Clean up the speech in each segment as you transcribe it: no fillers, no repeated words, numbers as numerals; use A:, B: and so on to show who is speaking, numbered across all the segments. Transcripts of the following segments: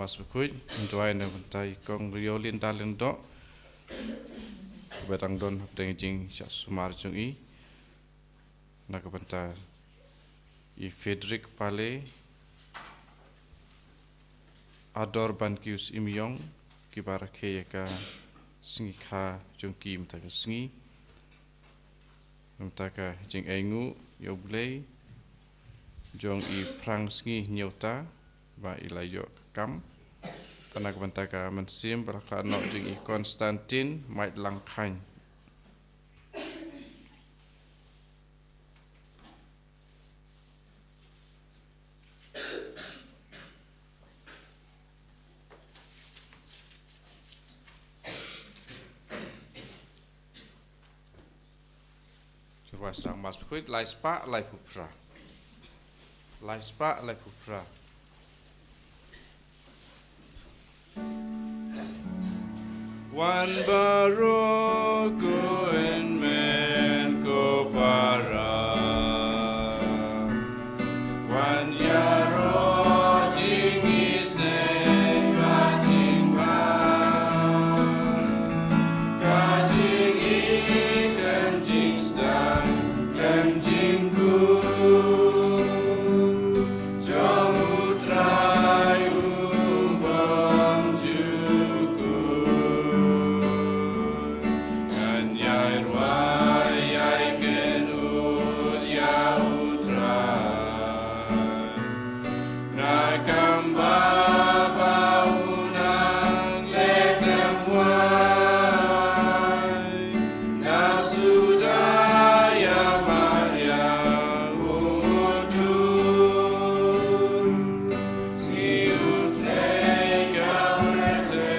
A: mas berkuit doa na bentai kong riolin talen do batang don dengan jing sumar jung I nak bentar I Frederick Pale Ador Bankius Imyong kibara ke ka singi kha jung ki mtaka singi mtaka jing engu yoblei jong I prang singi nyota ba ilayo kam tanak bantaka mensim berakhlano jing I Konstantin Mait Lang Khain Sang mas berkuit lai spa lai pupra Wan baru ku men ko para Wan yaro jing iseng ka jing ma ka jing ikan jing stan kan jing ku jong utrai umbang juku kan yai ruai yai kenul ya utrai na kambal baunang lekrem wai na sudah ya Maria udur si usai gaberte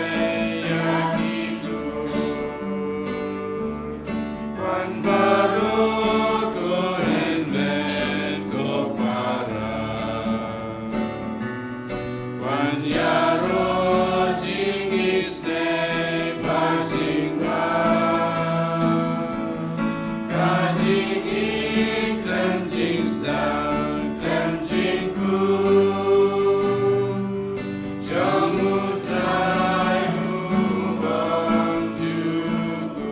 A: ya kiku wan baru ko men ko para wan yaro jing isne ba jing ba ka jing iklem jing stan klem jing ku jong utrai umbang juku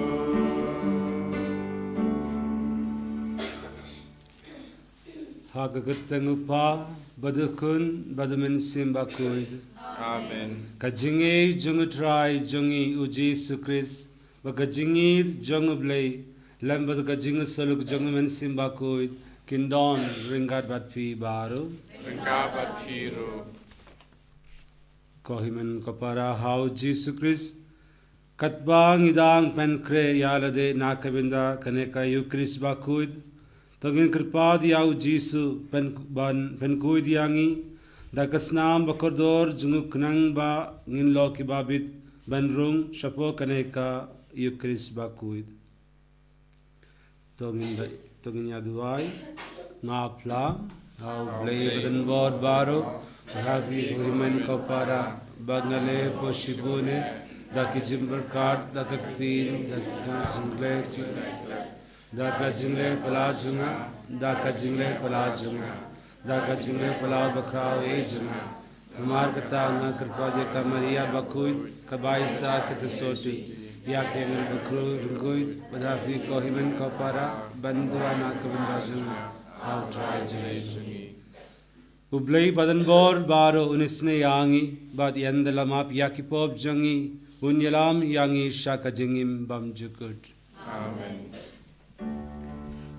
B: Hagagattangupa badukun badamin simbakuid
A: Amen
B: kajingi jungutrai jungi uji sukris bagajingir jungublei lambad kajingu saluk jungumen simbakuid kindon ringat batpi baru
A: Ringkabat Piro
B: kohimen kapara hau Jesus Christ katbang idang penkre yalade nakabinda kaneka yukris bakuid togin kripad yau Jisu penkuid yangi dakasnam bakordor junguk nang ba nginlo kibabit benrung shapo kaneka yukris bakuid togin yaduai ngapla hau blei badan bod baro habi kohimen kapara bangale poshibune daki jimberkat dakaktin daka jingle palajunga daka jingle palajunga daka jingle palaw bakrao ejunga Umar kata nga kripa ka Maria bakuid kabaisa kitasoti yakengan bakru runguid badafi kohimen kapara bandua na kabandajunga how try jungi Ublei badan bor baro unisne yangi bad yandalamap yakipob jungi unyalam yangi shaka jingim bam jukut
A: Amen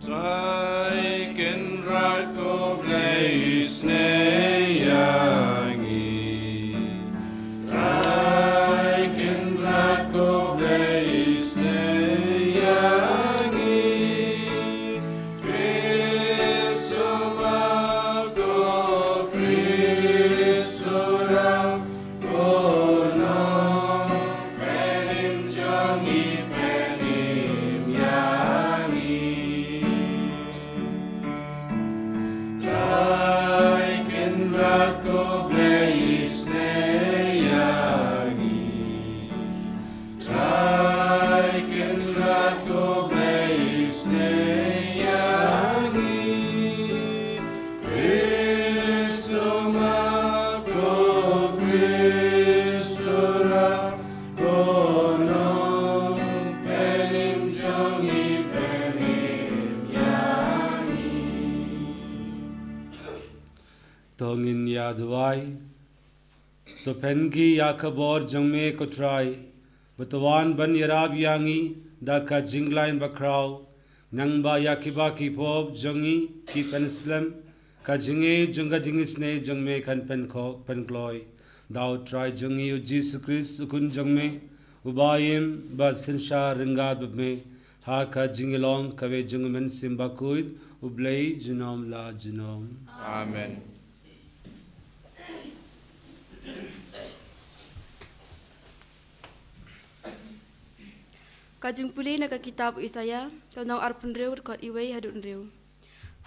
A: Traiken rako bleisne yangi Traiken rako bleisne yangi Cristo mago Cristo ram kono penim jangi penim yangi Traiken
B: यादवाई तो पेन की याकब और जंगमे को ट्राई बतवान बन यराब यांगी दाका जिंगलाइन बखराव नंगबा याकिबा की पोब जंगी की पेनस्लम का जिंगे जंगा जिंगिसने जंगमे खन पेनक्लोय दाउ ट्राई जंगी जीसु क्रिस्त कुन जंगमे उबायम बा संशा रिंगा बमे हा का जिंगलोंग कवे जंगमन सिम्बाकुद उब्लई जुनोम ला जुनोम
A: Amen.
C: Kajing puli na ka kitab Isaya, kanong arpun rew kot iway hadun rew.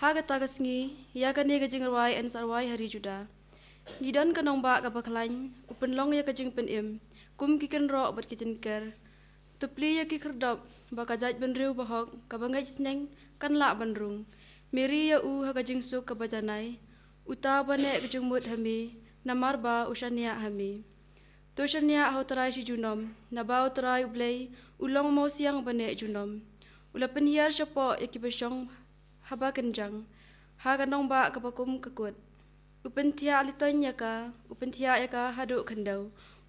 C: Haga tagas ngi, ya kani kajing rawai en sarwai hari juda. Ngidon kanong ba ka baklain, upen long ya kajing pen im, kum kiken ro bat kijen ker. Tupli ya ki kerdop, ba kajaj ben rew bahok, ka bangaj sneng, kan la bandrung. Miri ya u ha kajing suk ka bajanai, uta bane kajing mut hami, namar ba usania hami. Toshania hau terai si junom, nabau terai ublei, ulong mau siang bane junom. Ula penhiar syapo yaki besyong haba kenjang, ha kanong ba kapakum kekut. Upentia alitoy yaka, upentia yaka haduk kendau,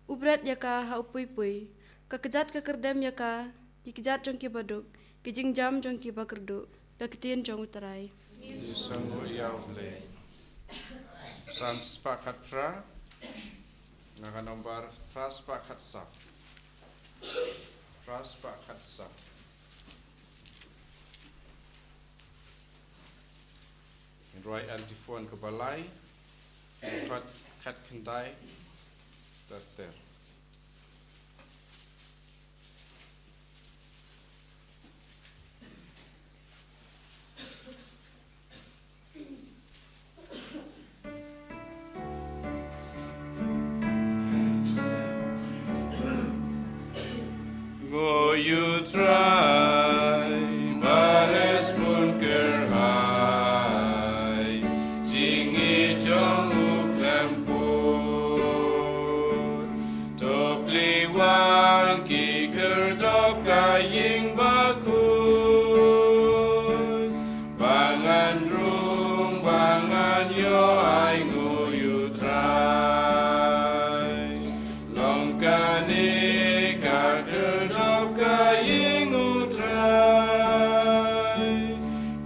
C: ubret yaka ha upui-pui, kakejat kakerdem yaka, kikejat jong ki baduk, kijing jam jong ki bakerduk, kakitien jong uterai.
A: Sanggo ya ublay. San spakatra. Naka nomor Fras Pak Hatsa. Fras Pak Hatsa. Roy antifon ke balai. Kat kendai. Terter. You try, bares pun kerhai, jingi jong uklempur, topli wan ki kerdop kaying bakun, bangan rung, bangan yo ai ngu you try, longkani ka kerdop kaying utrai,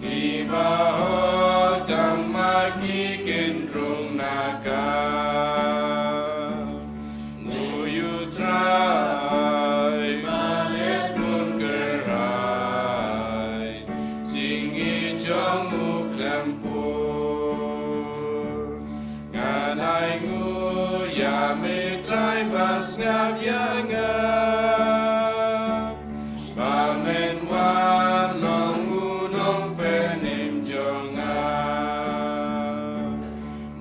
A: kibaho tamaki kendrung naga, nguyu trai, bales pun gerai, jingi jong uklempur, nganai ngu ya me trai bas ngap yanga. Amen wan long unong penim jonga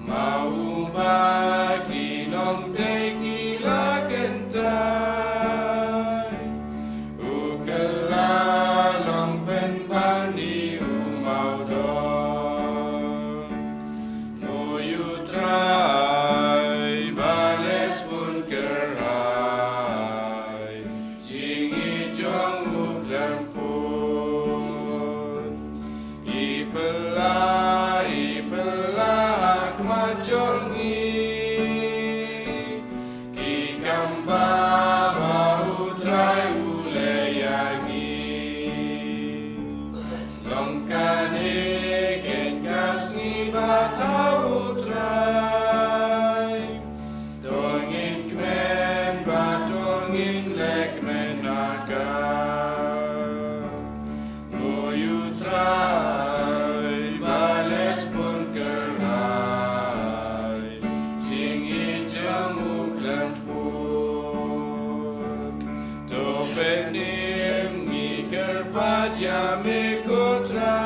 A: mau bagi long teki la kentai ukela long pen bani umau don you try bales pun kerai jingi jong Ipelah kemajongi Ki kamba bau trai uleyangi Longkane ken kasni batau trai Tongin kmen batongin lek menaga you try, bales pun kerai, jingi jamuk lempur, topenim ngiker padya mekotrai,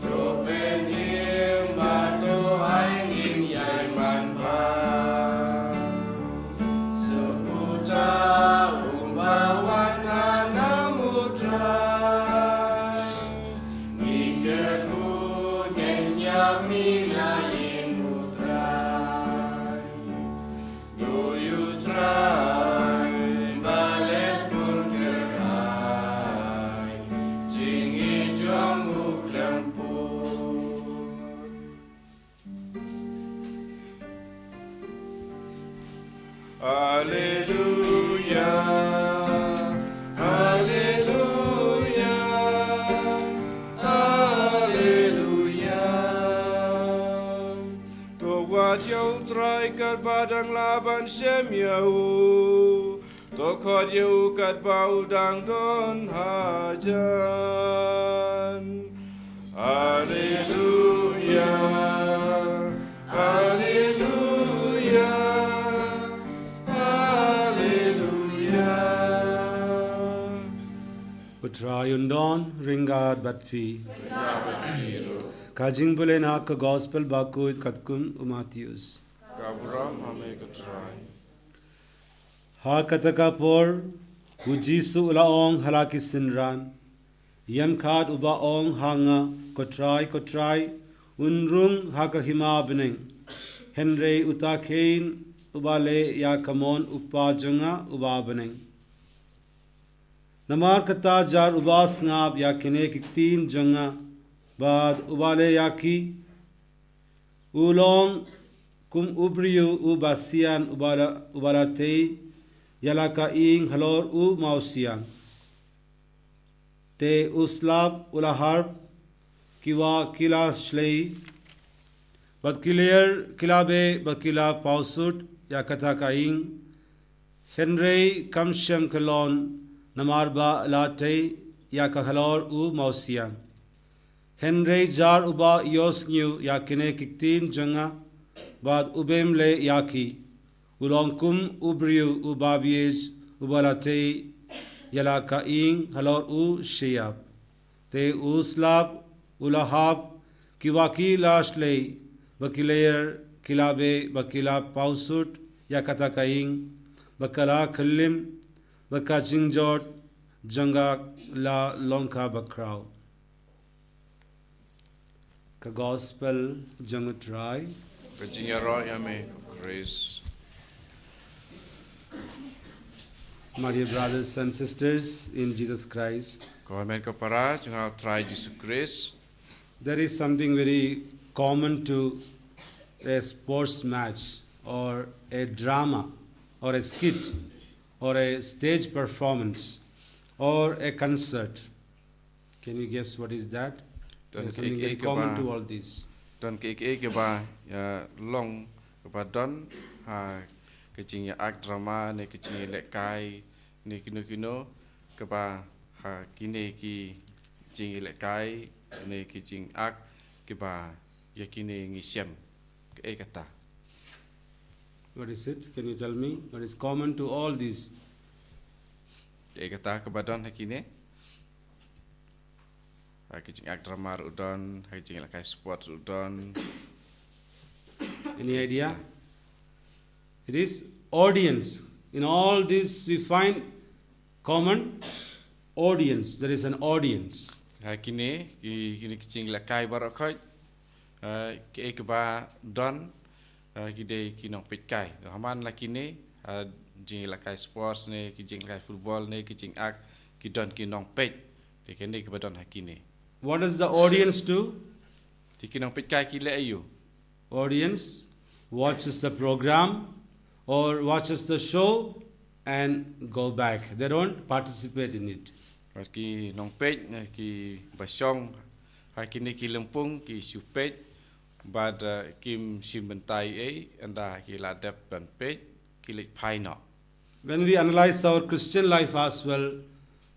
A: topenim bado aingin yai manpa, seputa umbawan hanamutrai. Go you try, Hallelujah, Hallelujah, Hallelujah. To wat jou trai kat badang laban shem yau, to khot you kat bau dang don hajan. Hallelujah, Hallelujah, Hallelujah.
B: Putrayundon ringad batfi. Kajing bule na ka gospel bakuit katkum umatius.
A: Kabram hame katrai.
B: Ha kataka por ujisu ulaong halaki sinran. Yan khad uba ong hanga kotrai unrung haka hima bening. Henry utakhain ubale ya kamon upajanga uba bening. Namar kata jar ubas ngab ya kine kiktin janga bad ubale yaki ulong kum ubriyu ubasian ubalate yalaka ing halor u mausian te uslab ulaharb kiwa kila shlei bad kiler kilabe bakila pausut yakata kaing henry kamshem kalon namarba late yakahalor u mausian Henry jar uba yos new yakine kiktin janga bad ubem le yaki ulongkum ubriu ubabiej ubalate yalaka ing halor u shiyab te uslab ulahab kiwaki lashle bakiler kilabe bakila pausut yakata kaing bakala khalim bakajingjot janga la longka bakrao ka gospel jangutrai
A: Kajinya roh yame grace.
B: my dear brothers and sisters in Jesus Christ.
A: Ko amen ka para janga try Jesus Christ.
B: There is something very common to a sports match or a drama or a skit or a stage performance or a concert. Can you guess what is that? There is something very common to all these.
A: Dan ke ba ya long ba don ha kajinya ak drama ne kajinya lekai ne kino ke ba ha kine ki jing lekai ne kijing ak ke ba ya kine ngisem ke kata.
B: What is it? Can you tell me? What is common to all these?
A: Kata ke ba don ha kine Kijing ak drama udon, kijing lakai sports udon.
B: Any idea? It is audience. In all this we find common audience. There is an audience.
A: Kini kijing lakai barakoi, ke ba don, kide kinong pitkai. Haman lakini, jing lakai sports ne, kijing lakai football ne, kijing ak kidon kinong pit. Tikene ke ba don hakini.
B: What does the audience do?
A: Tikinong pitkai kile ayu.
B: Audience watches the program or watches the show and go back. They don't participate in it.
A: Ki nong pit ki basong hakini ki lempung ki supet bad kim simbentai anda ki ladap ban pit kilik pai no.
B: When we analyze our Christian life as well,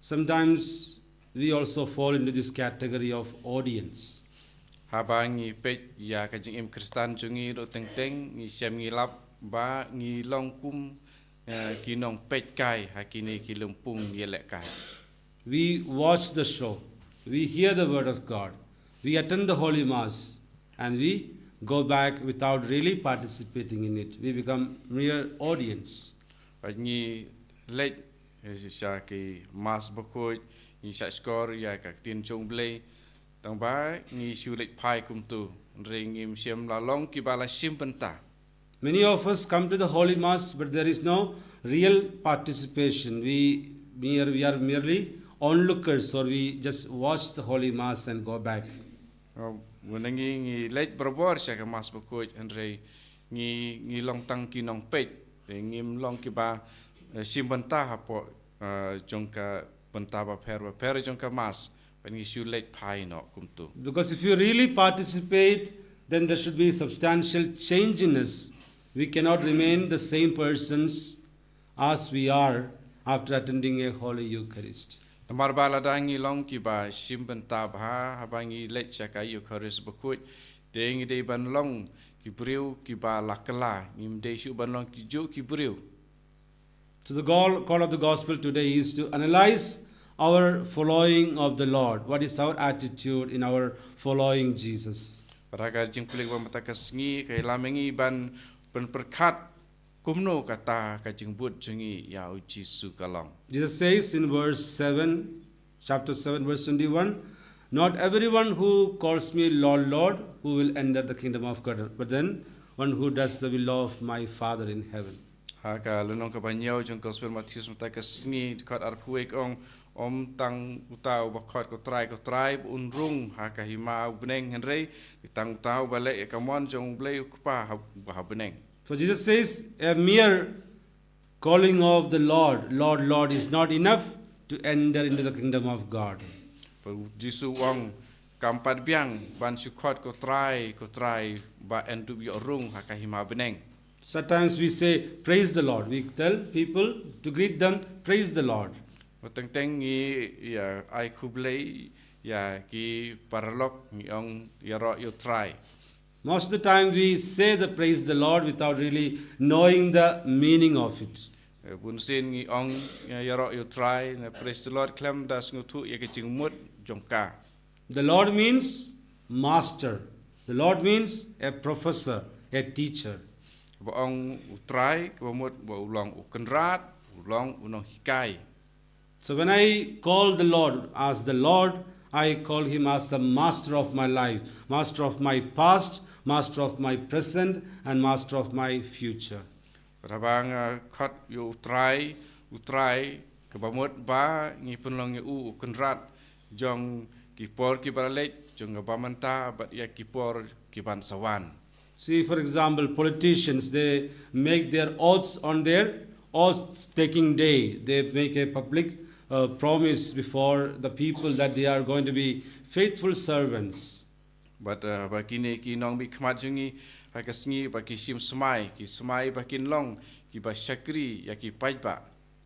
B: sometimes we also fall into this category of audience.
A: Habangi pet ya kajing im Kristan jungi ro teng ngi sem ngi lap ba ngi long kum ki nong pet kai hakini ki lumpung yelek kai.
B: We watch the show, we hear the word of God, we attend the Holy Mass, and we go back without really participating in it. We become mere audience.
A: Ngi let sha ki mas bakoi ngi sa skor ya ka tin chung blei tang ba ngi shu lek pai kum tu ring im sem la long ki bala simpenta.
B: Many of us come to the Holy Mass, but there is no real participation. We are merely onlookers, or we just watch the Holy Mass and go back.
A: Ngi let berbor sa ka mas bakoi andre ngi long tang ki nong pet ngim long ki ba sim banta hapo jongka banta ba per jongka mas when you late pai no kumtu.
B: Because if you really participate, then there should be substantial change in us. We cannot remain the same persons as we are after attending a Holy Eucharist.
A: Namar bala dangi long ki ba sim banta ba habangi late chaka Eucharist bakut deng de ban long ki briu ki ba lakala ngim de shu ban long ki ju ki briu.
B: So the call of the gospel today is to analyze our following of the Lord. What is our attitude in our following Jesus?
A: Paraga jing kulik ba matakas ngi kay lamengi ban perkat kumno kata ka jing bud jungi ya Jesu kalong.
B: Jesus says in chapter 7, verse 21, not everyone who calls me Lord, Lord, who will enter the kingdom of God, but then one who does the will of my Father in heaven.
A: Haka lenong ka banyaw jong gospel Matthew matakas ngi kat arpuik ong om tang utau bakot ko try unrung haka hima beneng henrei tang utau balik kamon jong blei kupa ha beneng.
B: So Jesus says a mere calling of the Lord, Lord, Lord is not enough to enter into the kingdom of God.
A: Jisu wong kampat biang ban sukot ko try ba endu bi orung haka hima beneng.
B: Sometimes we say, praise the Lord. We tell people to greet them, praise the Lord.
A: Teng ngi ya ai kublei ya ki paralok ni ong ya ro you try.
B: Most of the time we say the praise the Lord without really knowing the meaning of it.
A: Bun sin ngi ong ya ro you try na praise the Lord klem das ngutu ya ke mut jongka.
B: The Lord means master. The Lord means a professor, a teacher.
A: Ba ong try ko mut ba ulong ukenrat ulong unong hikai.
B: So when I call the Lord as the Lord, I call him as the master of my life, master of my past, master of my present, and master of my future.
A: Rabang khat you try ke ba mut ba ngi punlong u ukenrat jong ki por ki baralek jong ba manta ba ya ki por ki ban sawan.
B: See, for example, politicians, they make their oaths on their oath-taking day. They make a public promise before the people that they are going to be faithful servants.
A: But bakine ki nong bi khmat jungi hakasngi ba ki sim sumai ba kin long ki ba shakri ya ki paiba.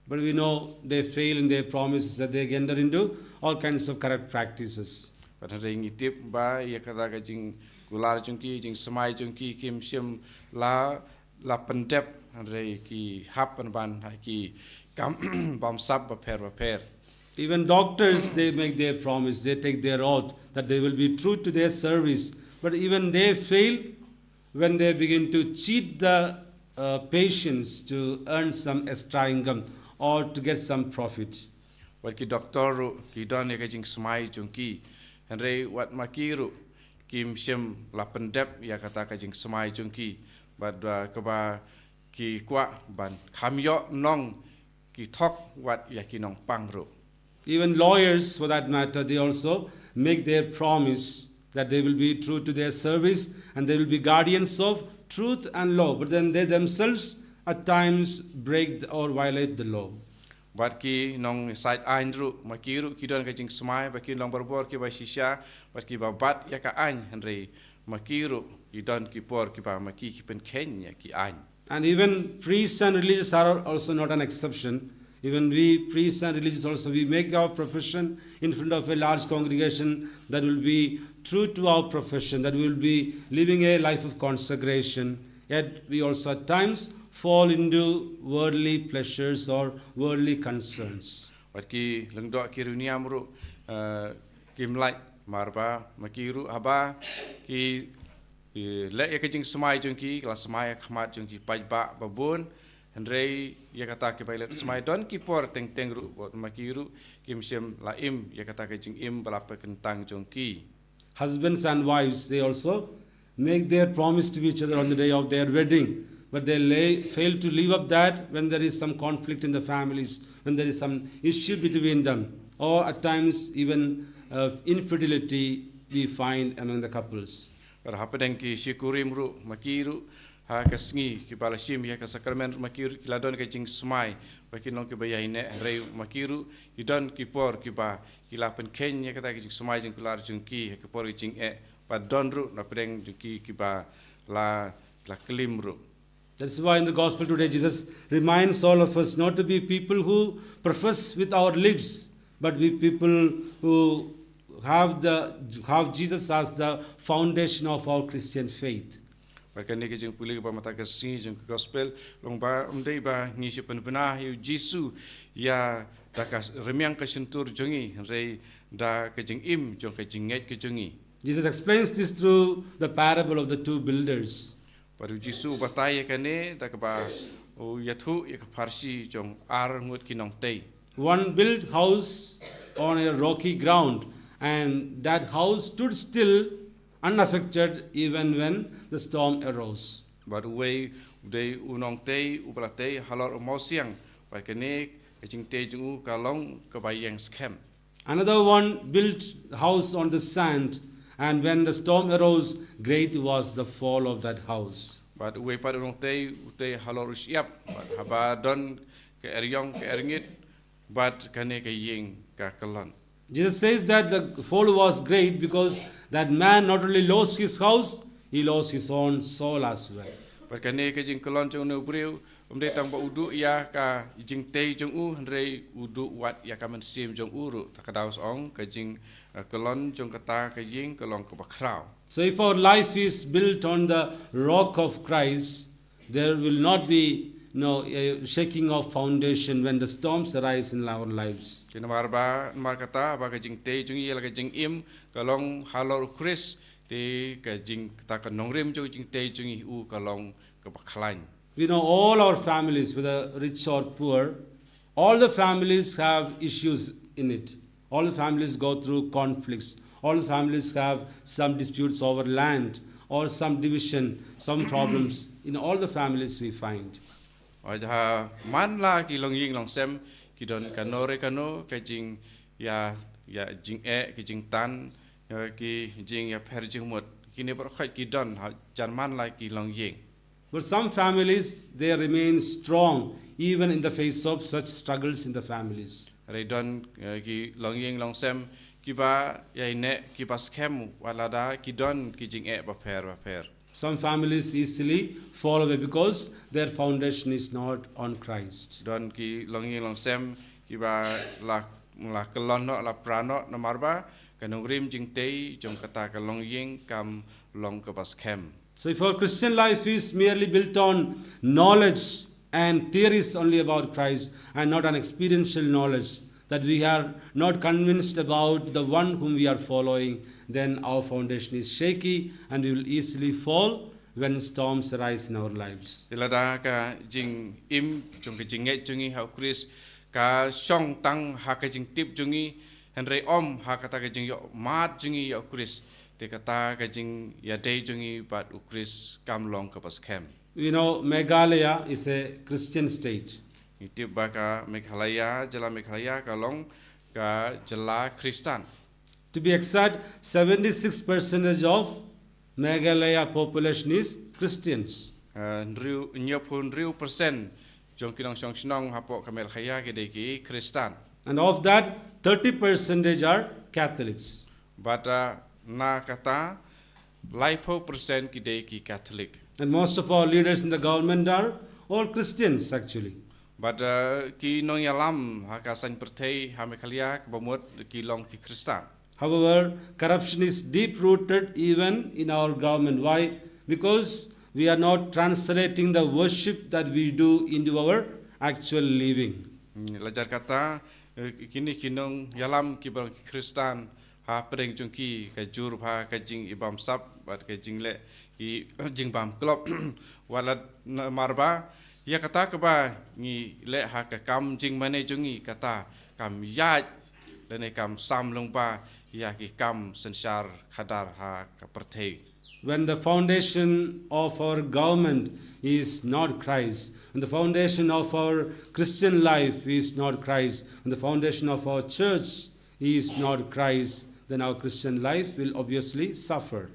B: But we know they fail in their promises, that they enter into all kinds of corrupt practices.
A: But ringi tip ba ya kata ka jing gular jungki jing sumai jungki kim sim la pendep re ki happen ban ki kam bam sab ba per.
B: Even doctors, they make their promise, they take their oath that they will be true to their service. But even they fail when they begin to cheat the patients to earn some extra income or to get some profit.
A: Wat ki doctor ki don ya ka jing sumai jungki henre wat makiru kim sim la pendep ya kata ka jing sumai jungki bad ka ba ki kwa ban khamyo nong ki thok wat ya ki nong pangru.
B: Even lawyers, for that matter, they also make their promise that they will be true to their service and they will be guardians of truth and law. But then they themselves at times break or violate the law.
A: Bat ki nong side andru makiru ki don ka jing sumai ba ki long berbor ki ba shisha bat ki ba bat ya ka an henre makiru ki don ki por ki ba maki ki pen kenya ki an.
B: And even priests and religious are also not an exception. Even we priests and religious also, we make our profession in front of a large congregation that will be true to our profession, that will be living a life of consecration. Yet we also at times fall into worldly pleasures or worldly concerns.
A: Wat ki lengdok ki runiam ru kim like marba makiru haba ki le ya kajing semai jungki kelas semai khmat jungki pajba babun henrei ya kata ki bailet semai don ki por teng ru bot makiru kim sem la im ya kata kajing im balapa kentang jungki.
B: Husbands and wives, they also make their promise to each other on the day of their wedding, but they fail to live up that when there is some conflict in the families, when there is some issue between them, or at times even infidelity we find among the couples.
A: Hapadeng ki shikurim ru makiru ha kasngi ki bala shim ya ka sakrament makiru ki ladon ka jing smai ba ki non ki bayai ne rei makiru ki don ki por ki ba ki lapen ken ya kata ki jing smai jing kular jing ki ki por jing ba don ru na preng jing ki ba la kelim ru.
B: That's why in the gospel today Jesus reminds all of us not to be people who profess with our lips, but be people who have Jesus as the foundation of our Christian faith.
A: Bahkan ni kejeng pulih ba mata kasih jeng gospel long ba umdai ba ngisi penbena yu Jisu ya dakas remiang kasentur jongi rei da kejeng im jong kejeng nget kejongi.
B: Jesus explains this through the parable of the two builders.
A: Baru Jisu batai kane da ba o yathu ya farsi jong ar ngut kinong tei.
B: One built house on a rocky ground, and that house stood still, unaffected even when the storm arose.
A: Baru wei udai unong tei ubalatei halor mosiang ba kane kejeng tei jong kalong kebayang scam.
B: Another one built a house on the sand, and when the storm arose, great was the fall of that house.
A: But we pada unong tei utei halor siap but haba don ke eryong ke eringit but kane ke ying ka kelon.
B: Jesus says that the fall was great because that man not only lost his house, he lost his own soul as well.
A: But kane ke jing kelon jong no breu umdei tang ba udu ya ka jing tei jong u hendrei udu wat ya ka men sim jong uru takadaus ong ke jing kelon jong kata ke ying kelong ke bakrau.
B: So if our life is built on the rock of Christ, there will not be a shaking of foundation when the storms arise in our lives.
A: Kena mar kata ba ke jing tei jong i la ke jing im kelong halor Chris te ke jing ta ka nongrim jong jing tei jong i u kelong ke baklain.
B: We know all our families, whether rich or poor, all the families have issues in it. All the families go through conflicts. All the families have some disputes over land or some division, some problems. In all the families we find.
A: Wajah man la ki long ying long sem ki don kanore kano ke jing ya jing ki jing tan ki jing ya per jing mot kini berkhai ki don jan man la ki long ying.
B: But some families, they remain strong even in the face of such struggles in the families.
A: Re don ki long ying long sem ki ba ya ne ki pas kem walada ki don ki jing ba per.
B: Some families easily fall away because their foundation is not on Christ.
A: Don ki long ying long sem ki ba la kelon no la prano no marba kanong rim jing tei jong kata ka long ying kam long ka pas kem.
B: So if our Christian life is merely built on knowledge and theories only about Christ and not on experiential knowledge, that we are not convinced about the one whom we are following, then our foundation is shaky and we will easily fall when storms arise in our lives.
A: Ilada ka jing im jong ka jing ngai jungi ha Chris ka song tang ha ka jing tip jungi henrei om ha kata ka jing yo mat jungi ya Chris te kata ka jing ya dei jungi bat Chris kam long ka pas kem.
B: You know, Meghalaya is a Christian state.
A: Itip ba ka jala Meghalaya ka long ka jala Kristan.
B: To be exact, 76% of Meghalaya population is Christians.
A: Riu nyopun riu persen jong kinong song sinong hapo ka Meghalaya ke dei ki Kristan.
B: And of that, 30% are Catholics.
A: But na kata laipo persen ki dei ki Catholic.
B: And most of our leaders in the government are all Christians actually.
A: But ki nong yalam hakasan pertei ha Meghalaya bamut ki long ki Kristan.
B: However, corruption is deep rooted even in our government. Why? Because we are not translating the worship that we do into our actual living.
A: Lajar kata kini kinong yalam ki bang ki Kristan ha pereng jungki ka jur ha ka jing ibam sap bat ka jing le ki jing bam klop walat marba ya kata ka ba ni le ha ka kam jing mane jungi kata kam ya le kam sam long ba ya ki kam sansar khadar ha ka perthei.
B: When the foundation of our government is not Christ, when the foundation of our Christian life is not Christ, when the foundation of our church is not Christ, then our Christian life will obviously suffer.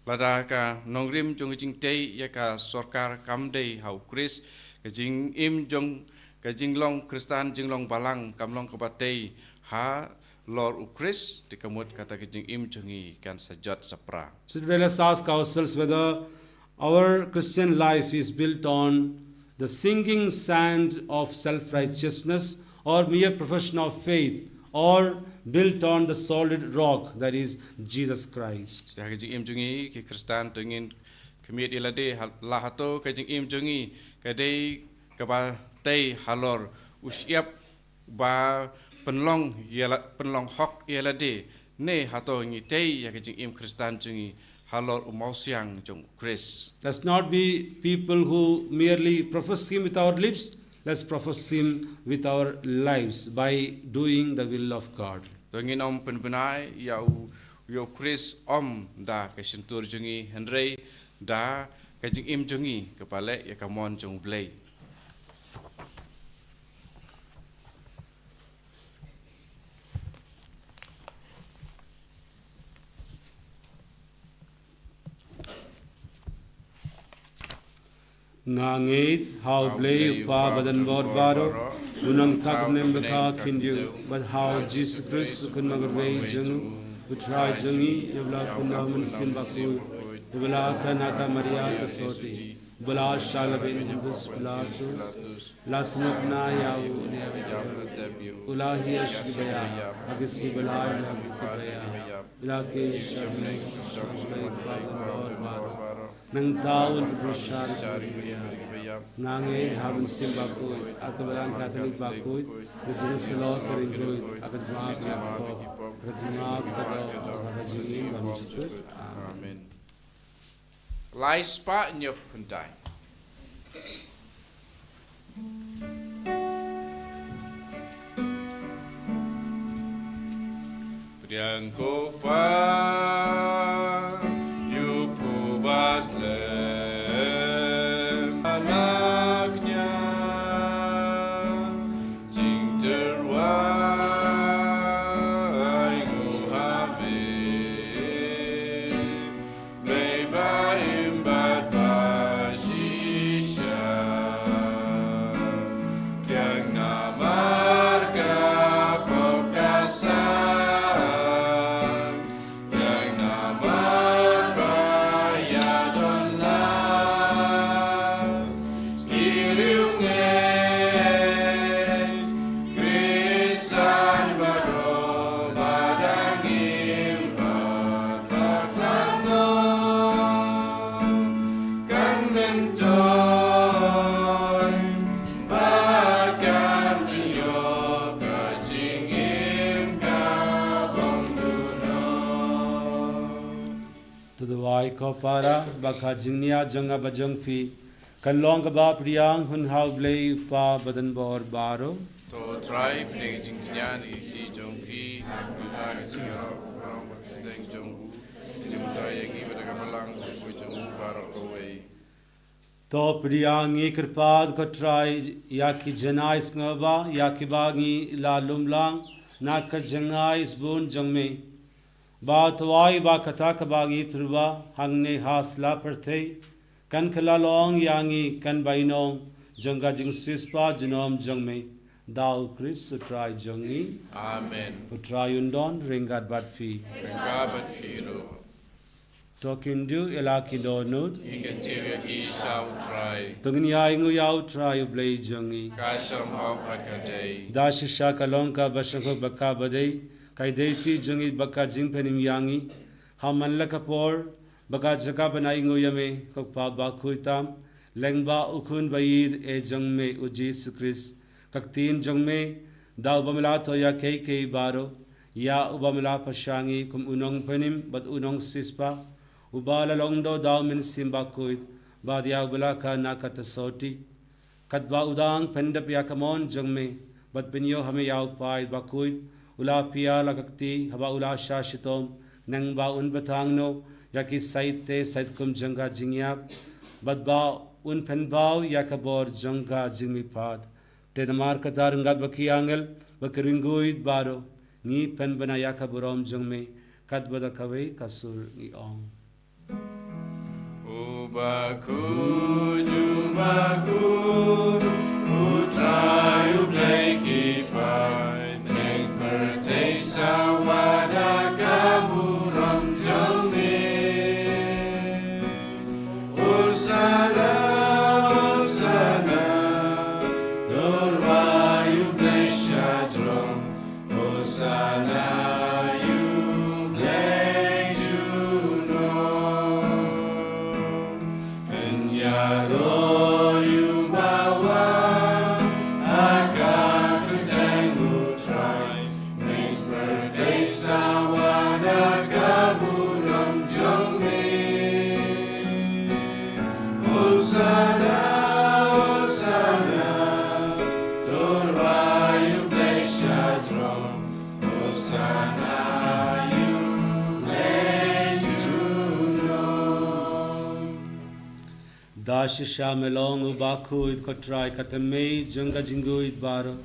A: lada ka nongrim jong jing tei ya ka sorkar kam dei hau Chris ka jing im jong ka jing long Kristan jing long balang kam long ka batei ha Lord u Chris ti kamut kata ka jing im jongi kan sajat sapra.
B: So today let's ask ourselves whether our Christian life is built on the sinking sand of self-righteousness or mere profession of faith, or built on the solid rock that is Jesus Christ.
A: Ya ka jing im jongi ki Kristan tengin kemit ilade la hato ka jing im jongi ka dei ka batei halor usiap ba penlong hok ilade ne hato ngi tei ya ka jing im Kristan jongi halor umausiang jong Chris.
B: Let's not be people who merely profess Him with our lips. Let's profess Him with our lives by doing the will of God.
A: Tengin om penbenai yo Chris om da ka sentur jongi Henry da ka jing im jongi kepale ya kamon jong blai.
B: Ngangit how blay pa badan bod baro unang tak nembaka kindu, but how Jesus Christ kun magaway janu utray jangi yabla kunaman simbaku yabla kanaka Maria tasoti bala shalabin hindus blasus lasnat na yaw ulahi ashbaya agis ki balay na bukaya ulake shamay shamay badan bod baro nang taon berusaha nangin habang simbakoy akabalang Catholic bakoy najinas selo keringoy akadmaak yakpo akadmaak kado akadjini bamisut.
A: Amen. Lai spa nyok kuntai. Priang ko pa
B: ko para baka jingnia janga bajang phi kan long ba priang hun how blay pa badan bor baro
A: to try pning jing nyan I ji jong ki ta jing ro rong jing jong jing ta yang I bada kamalang ko jong baro away
B: to priang I krpad ko try ya ki janais ngaba ya ki bangi la lumlang na ka jangais bun jangme ba thwai ba kata ka bagi truba hangne hasla perthei kan khala long yangi kan bainong janga jing sispa jinom jangme dau Chris utrai jangi
A: Amen.
B: utrai undon ringat batfi
A: Ringabat hero.
B: tokindu elaki donut
A: Ingan tiwa I shall try.
B: tungni aingu yau try blay jangi
A: Kasham hau akaday.
B: dashisha kalonka bashanko bakka badai kai deiti jangi bakka jingpenim yangi haman lakapor baka jaka banai ngoyame kokpa ba khuitam lengba ukhun bayid e jangme u Jesus Christ kaktin jangme daw bamla to ya kei baro ya ubamla pashangi kum unong penim bat unong sispa ubala longdo daw min simba kuit bad ya ubala ka nakatasoti katba udang pendap ya kamon jangme bat pinyo hame yaw pai bakuit ula pia lakakti haba ula shashitom nang ba un batangno yaki saite saitkum janga jingyap bat ba un penbao yakabor janga jingmi pad te namar kadar ngat baki angel bakiringuid baro ni pen bana yakaborom jangme kat bada kawei kasur ni ong
A: Ubaku jumaku Utrai ublay kipai Neng pertay sa wada kaburam jome Ursana Ursana Dorway ublay shadrom Ursana
B: Dashisha melong ubakuid kotrai katamei junga jinguid baro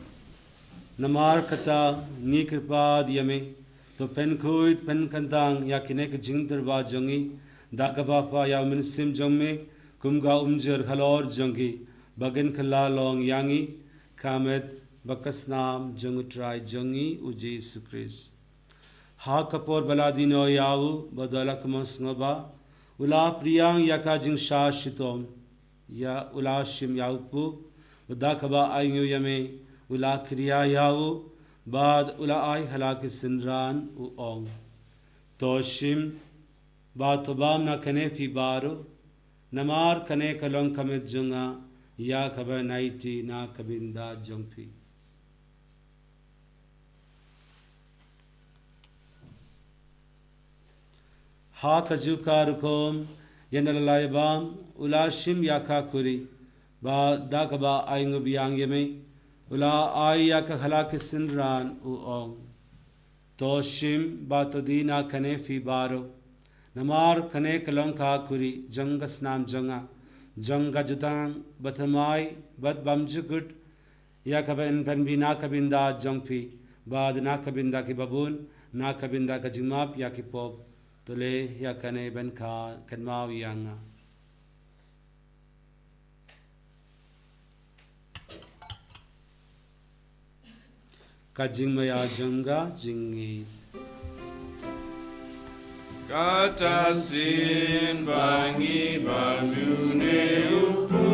B: namar kata ni kripad yame to penkuid penkandang yakinek jingder ba jongi dakabapa yamin sim jongme kumga umjer khalor jongi bagin khala long yangi kamet bakasnam jungutrai jongi uji sukris ha kapor baladino yawu badalak masngaba Ula priyang yaka jing shashitom ya ula shim yaupu udakaba ayu yame ula kriya yawu bad ula ay halaki sinran u ong toshim ba tobam na kane pi baro namar kane kalong kamet junga ya kaba naiti na kabinda jongpi ha kajukarukom yenalaibam ulashim yaka kuri ba dakaba aingu biang yeme ula ay yaka halaki sinran u ong toshim ba tadina kane fi baro namar kane kalong ka kuri jangas nam janga janga jutang batamai bat bamjukut yakaba in panbina kabinda jongpi ba na kabinda ki babun na kabinda ka jimap yaki pop tole yakane ben ka kanmau yanga kajingmaya janga jingi
A: Kata sin bangi balmune upu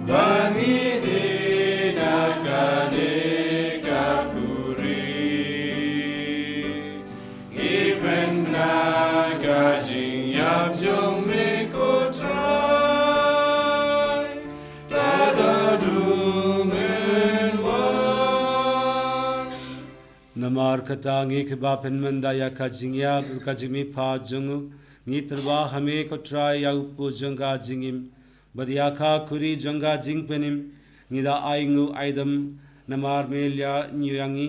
A: Bangi de nakane kapuri Iben naga jing yap jong me kotrai Tada dumen wan
B: namar kata ngi kba penmanda ya kajingya kajimi pha jungu ngi terba hame ko try ya upu janga jingim badia kha kuri janga jingpenim ngi da aingu aidam namar melya nyuyangi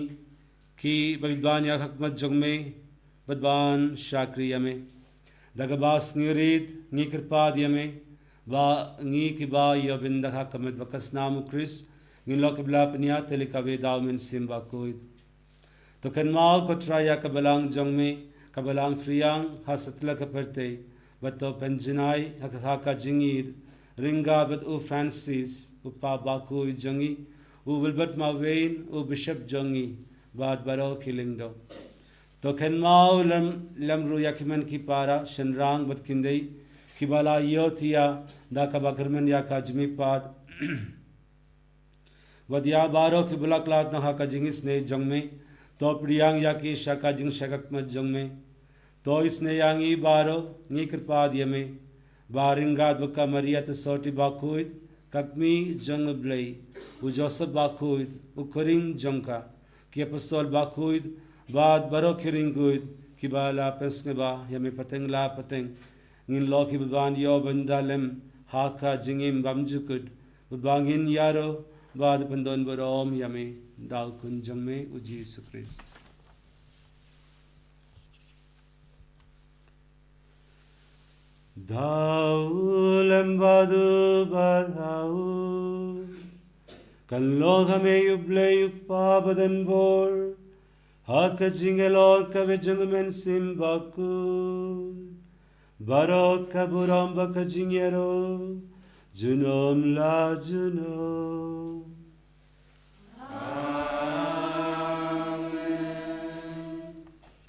B: ki babban ya khakmat jongme badban shakri yame dagabas ngirid ngi kirpa diame ba ngi kiba yobinda khakamet bakasnamu kris ngi lokbla pnya telika ve dawmin simba koid तो कन्माल को ट्राया कबलांग जंग में कबलांग फ्रियांग हसतला कपरते बतो पंजनाई हका का जिंगीद रिंगा बत उ फ्रांसिस उपा बाकू जंगी उ विलबट मावेन उ बिशप जंगी बाद बरो किलिंग दो तो कन्माल लमरु यकिमन की पारा शनरांग बत किंदई किबाला योथिया दा कबकरमन या का जमी पाद वदिया बारो की बुलाकलात न हका जिंगिस ने जंग में तो प्रियांग याकी शाका जिंग शकक मत जंग में तो इसने यांगी बारो नी कृपा दियमे बारिंगा बका मरिया तो सोटी बाकुद ककमी जंग ब्लई उ जोसफ बाकुद उ करिंग जंका कि अपस्तोल बाकुद बाद बरो खिरिंगुद कि बाला पेस्ने बा यमे पतंग ला पतंग इन लो की बबान यो बंदालम हाका जिंगिम बमजुकुद बबांगिन यारो बाद पंदोन बरोम यमे दाव कुंजंग में उजी सुक्रिस्त दाव लंबादु बाधाउ कल लोग हमें युबले युपा बदन बोर हक जिंगे लोग कवे जंग में सिम्बाकु Barok kaburam bakajingero, junom la junom.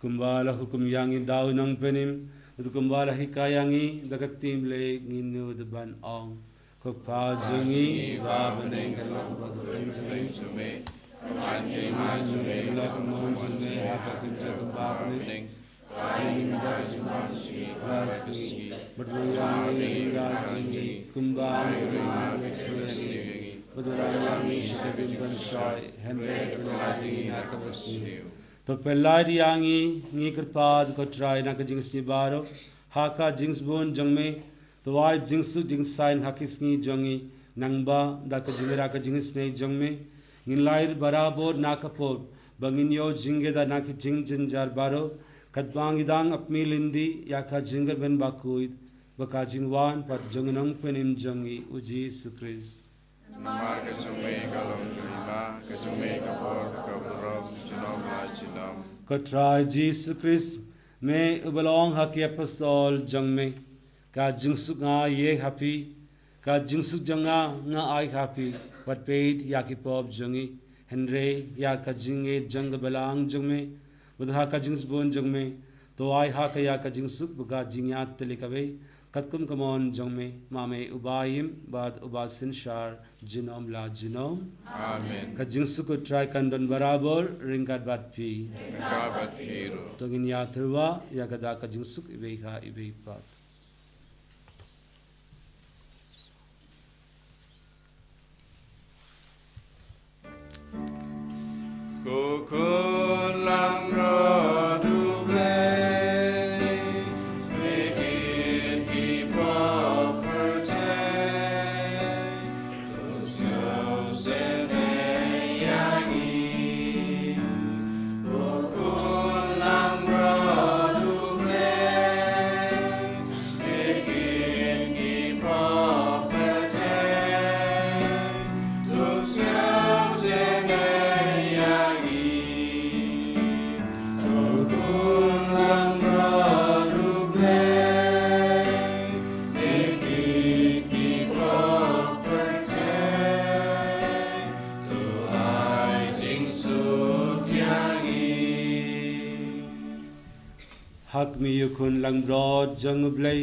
B: Kumbala hukum yangi daw ng penim, at kumbala hikayangi dagat timle nginu deban ong. Kagpajungi babaneng kalak baguteng jumi, kamanjay majungi lakumon jumi hakatin jagumbabaning, kainin dagajumasi plasiki, berluyangi hingajungi, kumbang urimagasuyangi, bedulanyangi syagin bansay, henry tulajing nakabasiyo. तो पहला रियांगी नी कृपाद को ट्राई ना कजिंग्स नी बारो हाका जिंग्स बोन जंग में तो वाई जिंग्सु जिंग्स साइन हाकिस नी जंगी नंगबा दा कजिंगरा कजिंग्स ने जंग में इन लाइर बराबर ना कपोर बंगिन यो जिंगे दा ना की जिंग जिंजार बारो कदबांग इदांग अपनी लिंदी या का जिंगर बन बाकुइद बका जिंगवान पर जंगनंग पेनिम जंगी उजी सुक्रिस
A: Nama kecume kalong lima, kecume kapor kaburom, jinom la jinom.
B: Kotrai Jesus Christ में उबलोंग हकी अपस्तोल जंग में का जिंगसुक nga ye happy ka jingsuk janga nga ai happy wat paid ya ki pop jangi henre ya ka jinge jang balang jang me budha ka jings bon jang me to ai ha ka ya ka jingsuk buga jingya telikawe katkum kamon jang me mame ubayim bad ubasin shar jinom la jinom
A: Amen.
B: ka jingsuk ko try kandon barabor ringat bat pi
A: Kabat hero.
B: togin ya terwa ya kada ka jingsuk ibe ha ibe pat
A: Kukun lam rodu blaze, begin keep up protect, those yours and yangi. Kukun lam rodu blaze, begin keep up protect, those yours and
B: hak mi yukun lang broad jang blay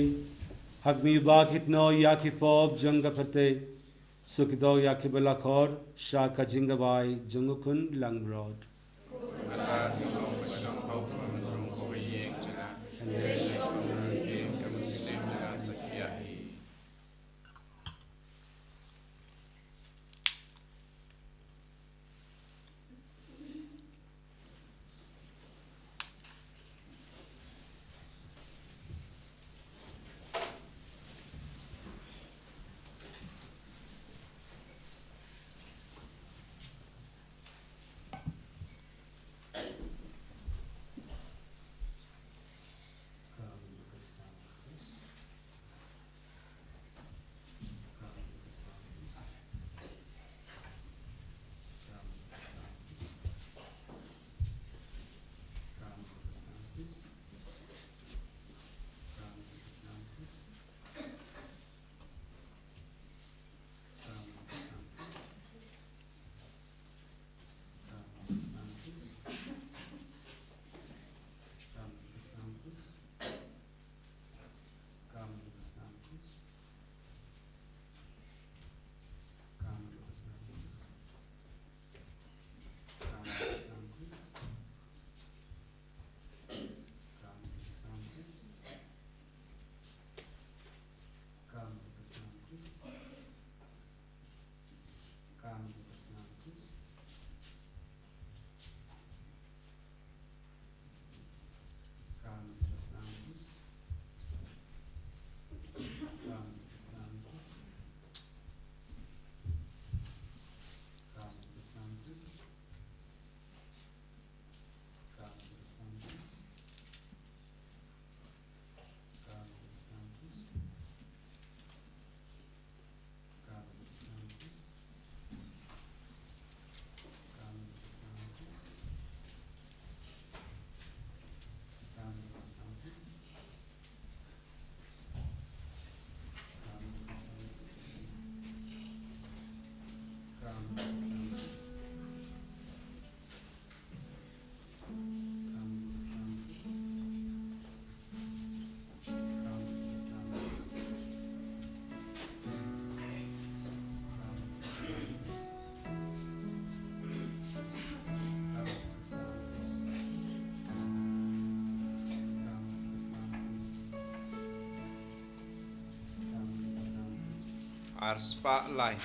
B: hak mi bakit no yaki pop jang gapate sukdo yaki balakor shaka jingabai jangukun lang broad
A: Our spotlight.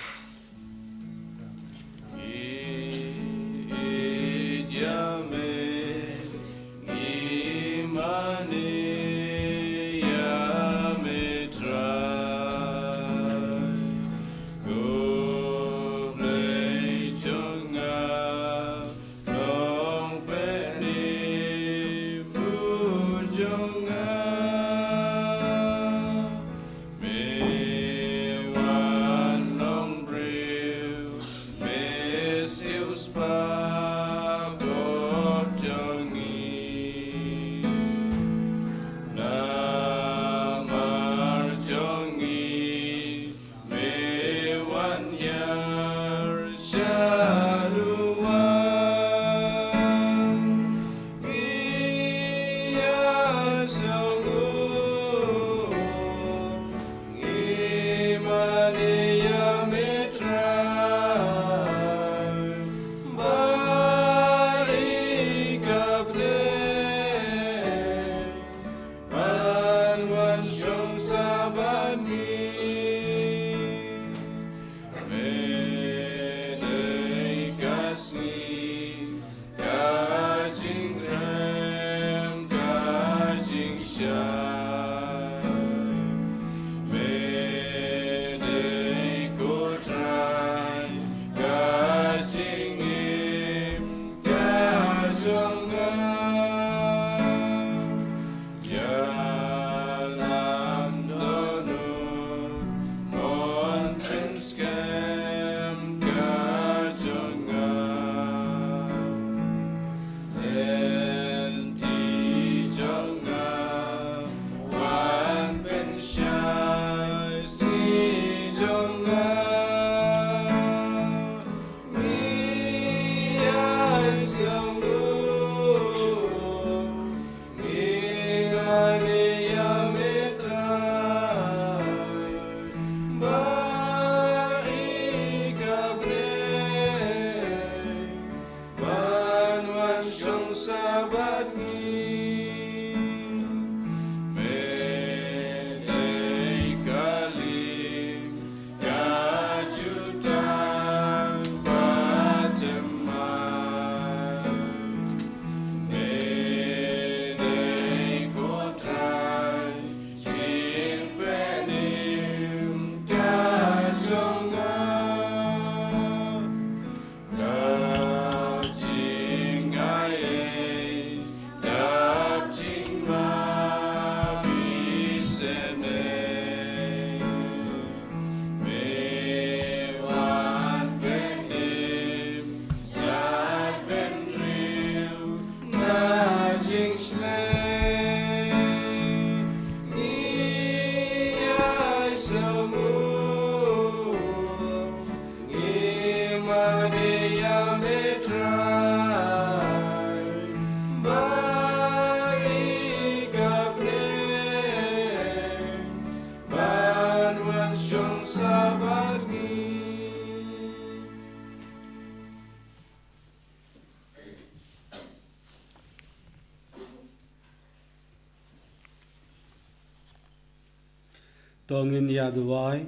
B: Tongin yaduai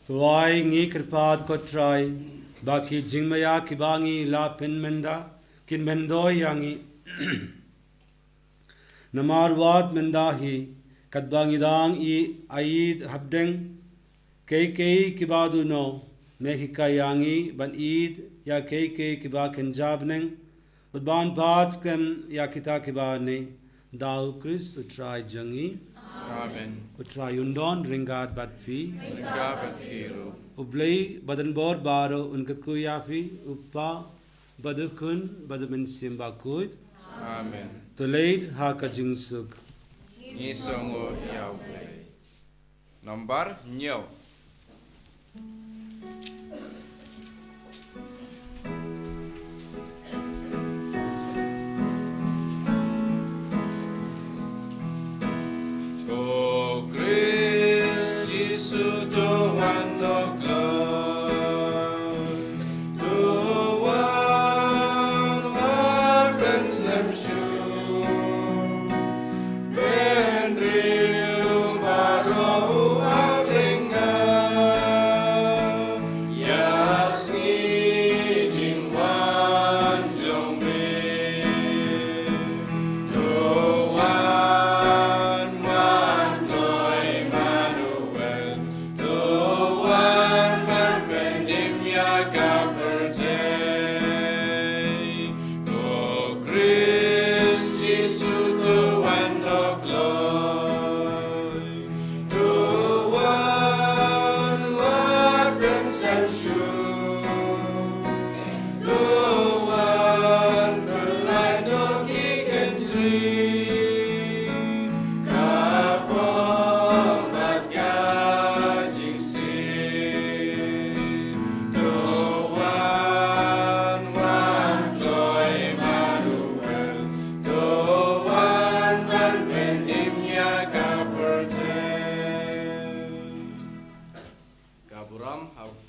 B: tuai ngi kirpad ko try baki jingmaya kibangi la pinmenda kinmendoi yangi namarwat mendahi kadbangidang I aid habdeng kei kibadu no mehika yangi ban id ya kei kiba kenjabneng budban patskem ya kita kibane dau Chris try jangi
A: Amen.
B: Utra yundon ringat batfi
A: Ringabat firu.
B: ublei badan bor baro unkaku yafi uppa badukun badamin simbakut
A: Amen.
B: tuleid ha kajingsuk
A: Nisongo yaw. Nombar nyaw.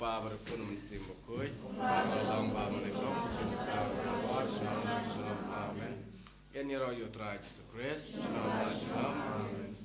A: pa berkun mensim bukui dalam ba menekom cinta war shalom shalom amen. Ini roh yutra Jesus Christ shalom shalom amen.